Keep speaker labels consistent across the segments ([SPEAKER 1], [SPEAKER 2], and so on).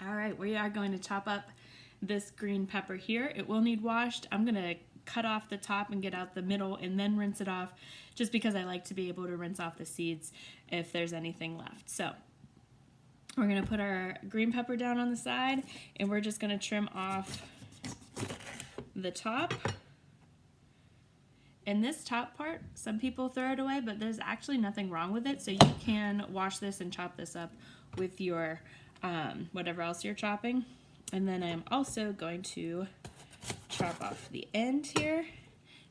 [SPEAKER 1] All right, we are going to chop up this green pepper here. It will need washed. I'm gonna cut off the top and get out the middle and then rinse it off, just because I like to be able to rinse off the seeds if there's anything left. So we're gonna put our green pepper down on the side, and we're just gonna trim off the top. And this top part, some people throw it away, but there's actually nothing wrong with it. So you can wash this and chop this up with your whatever else you're chopping. And then I'm also going to chop off the end here.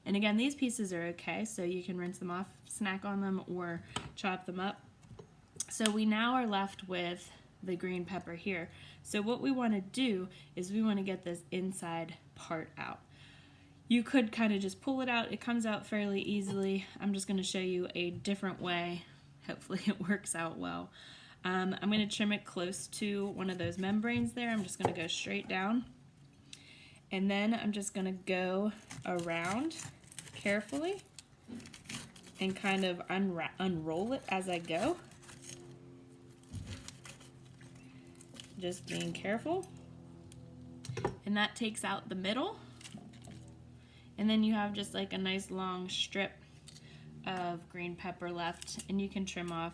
[SPEAKER 1] And again, these pieces are okay, so you can rinse them off, snack on them, or chop them up. So we now are left with the green pepper here. So what we want to do is we want to get this inside part out. You could kind of just pull it out. It comes out fairly easily. I'm just going to show you a different way. Hopefully it works out well. I'm going to trim it close to one of those membranes there. I'm just going to go straight down. And then I'm just going to go around carefully and kind of unroll it as I go. Just being careful. And that takes out the middle. And then you have just like a nice long strip of green pepper left, and you can trim off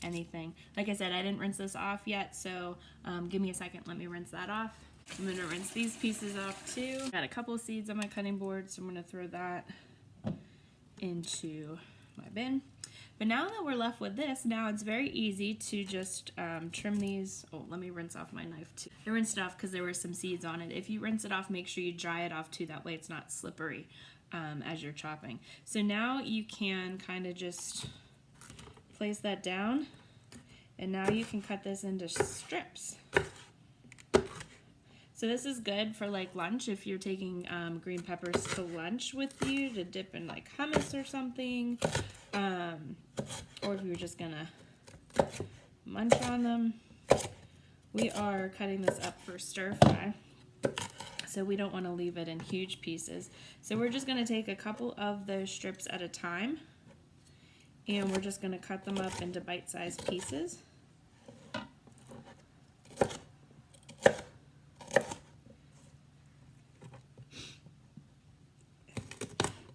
[SPEAKER 1] anything. Like I said, I didn't rinse this off yet, so give me a second, let me rinse that off. I'm gonna rinse these pieces off too. Got a couple of seeds on my cutting board, so I'm gonna throw that into my bin. But now that we're left with this, now it's very easy to just trim these. Oh, let me rinse off my knife too. I rinsed it off because there were some seeds on it. If you rinse it off, make sure you dry it off too. That way it's not slippery as you're chopping. So now you can kind of just place that down, and now you can cut this into strips. So this is good for like lunch if you're taking green peppers to lunch with you to dip in like hummus or something, or if you're just gonna munch on them. We are cutting this up for stir fry, so we don't want to leave it in huge pieces. So we're just gonna take a couple of those strips at a time, and we're just gonna cut them up into bite-sized pieces.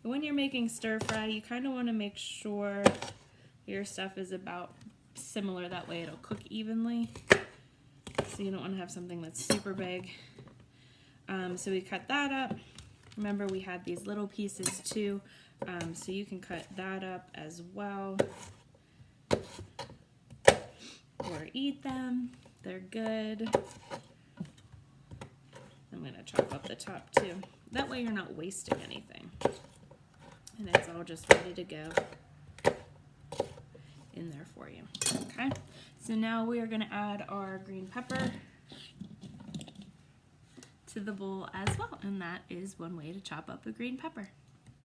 [SPEAKER 1] When you're making stir fry, you kind of want to make sure your stuff is about similar. That way it'll cook evenly. So you don't want to have something that's super big. So we cut that up. Remember, we had these little pieces too. So you can cut that up as well. Or eat them. They're good. I'm going to chop up the top too. That way you're not wasting anything. And it's all just ready to go in there for you. Okay, so now we are going to add our green pepper to the bowl as well, and that is one way to chop up a green pepper.